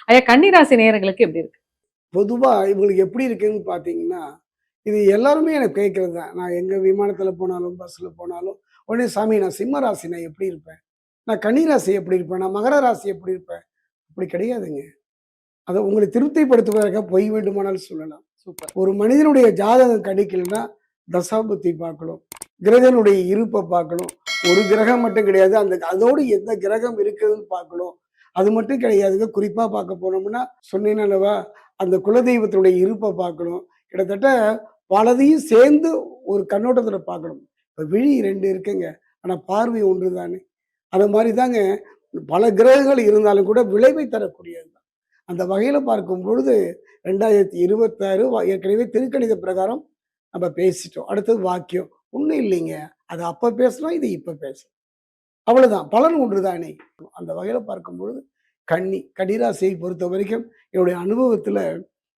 ஐயா, கன்னிராசி நேயர்களுக்கு எப்படி இருக்கு? பொதுவா இவங்களுக்கு எப்படி இருக்குன்னு பார்த்தீங்கன்னா, இது எல்லாருமே எனக்கு கேட்கிறது தான். நான் எங்க விமானத்தில போனாலும், பஸ்ல போனாலும், உடனே சாமி நான் சிம்ம ராசி நான் எப்படி இருப்பேன்? நான் கன்னி ராசி எப்படி இருப்பேன்? நான் மகர ராசி எப்படி இருப்பேன்? அப்படி கிடையாதுங்க. அத உங்களை திருப்திப்படுத்துவதற்காக பொய் வேண்டுமானாலும் சொல்லலாம். சூப்பர். ஒரு மனிதனுடைய ஜாதகம் கணிக்கலன்னா, தசாபுத்தி பார்க்கணும். கிரகனுடைய இருப்ப பார்க்கணும். ஒரு கிரகம் மட்டும் கிடையாது. அதோடு எந்த கிரகம் இருக்குதுன்னு பார்க்கணும். அது மட்டும் கிடையாதுங்க. குறிப்பா பார்க்க போனோம்னா, சொன்னேன் அல்லவா? அந்த குலதெய்வத்தினுடைய இருப்ப பார்க்கணும். கிட்டத்தட்ட பலதையும் சேர்ந்து ஒரு கண்ணோட்டத்துல பார்க்கணும். இப்ப விழி 2 இருக்குங்க. ஆனா பார்வை 1 தானே. அது மாரி தாங்க பல கிரகங்கள் இருந்தாலும் கூட விளைவை தரக்கூடியது தான். அந்த வகையில பார்க்கும் பொழுது 2026 ஏற்கனவே திருக்கணித பிரகாரம் நம்ம பேசிட்டோம். அடுத்தது வாக்கியம். ஒண்ணும் இல்லைங்க. அது அப்ப பேசலாம், இது இப்ப பேசலாம். அவ்வளவுதான். பலன் 1 தானே. அந்த வகையில பார்க்கும்பொழுது கன்னிராசியை பொறுத்தவரைக்கும் என்னுடைய அனுபவத்துல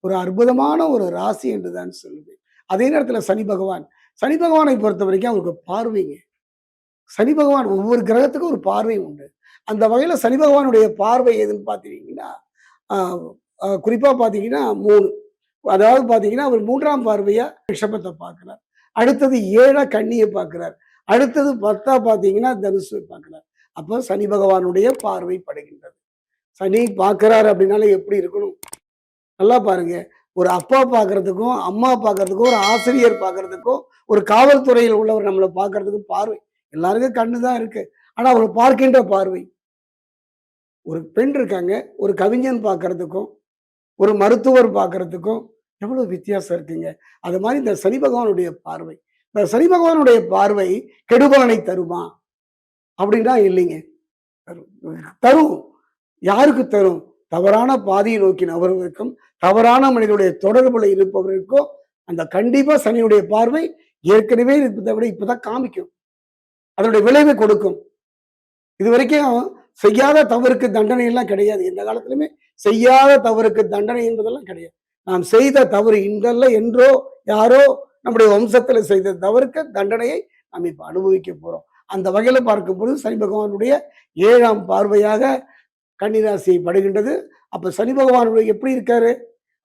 ஒரு அற்புதமான ஒரு ராசி என்று தான் சொல்லுவேன். அதே நேரத்துல சனி பகவானை பொறுத்தவரைக்கும் அவருக்கு பார்வைங்க. சனி பகவான் ஒவ்வொரு கிரகத்துக்கும் ஒரு பார்வை உண்டு. அந்த வகையில சனி பகவானுடைய பார்வை எதுன்னு பார்த்தீங்கன்னா, ஆ குறிப்பா பார்த்தீங்கன்னா 3. அதாவது பார்த்தீங்கன்னா, அவர் 3ஆம் பார்வையா ரிஷபத்த பார்க்கிறார். அடுத்தது 7ஆ கன்னிய பார்க்கிறார். அடுத்தது 10ஆ பார்த்தீங்கன்னா தனுசு பார்க்கிறார். அப்போ சனி பகவானுடைய பார்வை படுகின்றது. சனி பார்க்கிறார் அப்படின்னாலே எப்படி இருக்கணும்? நல்லா பாருங்க. ஒரு அப்பா பார்க்கறதுக்கும், அம்மா பார்க்கறதுக்கும், ஒரு ஆசிரியர் பார்க்கறதுக்கும், ஒரு காவல்துறையில் உள்ளவர் நம்மள பார்க்கறதுக்கும் பார்வை. எல்லாருக்கும் கண்ணு தான் இருக்கு. ஆனா அவர் பார்க்கின்ற பார்வை. ஒரு பெண் இருக்காங்க. ஒரு கவிஞன் பார்க்கறதுக்கும், ஒரு மருத்துவர் பார்க்கறதுக்கும் எவ்வளவு வித்தியாசம் இருக்குங்க. அது மாதிரி இந்த சனி பகவானுடைய பார்வை. இந்த சனி பகவானுடைய பார்வை கெடுபலனை தருமா? அப்படின்னா இல்லைங்க. தரும். தரும். யாருக்கு தரும்? தவறான பாதையை நோக்கி நபர்களுக்கும், தவறான மனிதனுடைய தொடர்புல இருப்பவர்களுக்கும் அந்த கண்டிப்பா சனியுடைய பார்வை ஏற்கனவே இருப்பதை விட இப்பதான் காமிக்கும். அதனுடைய விளைவை கொடுக்கும். இது வரைக்கும் செய்யாத தவறுக்கு தண்டனை எல்லாம் கிடையாது. எந்த காலத்திலுமே செய்யாத தவறுக்கு தண்டனை என்பதெல்லாம் கிடையாது. நாம் செய்த தவறு இன்றல்ல என்றோ யாரோ நம்முடைய வம்சத்துல செய்த தவறுக்கு தண்டனையை நாம் இப்ப அனுபவிக்க போறோம். அந்த வகையில பார்க்கும்போது சனி பகவானுடைய 7ஆம் பார்வையாக கன்னிராசியை படுகின்றது. அப்ப சனி பகவான் எப்படி இருக்காரு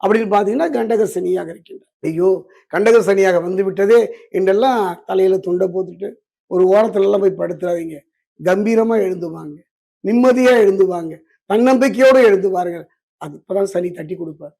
அப்படின்னு பாத்தீங்கன்னா கண்டக சனியாக இருக்கின்றார். ஐயோ, கண்டக சனியாக வந்து விட்டதே என்றெல்லாம் தலையில துண்டை போட்டுட்டு ஒரு ஓரத்துல எல்லாம் போய் படுத்துறாதீங்க. கம்பீரமா எழுந்துவாங்க, நிம்மதியா எழுந்துவாங்க, தன்னம்பிக்கையோடு எழுந்துவார்கள். அது இப்பதான் சனி தட்டி கொடுப்பார்.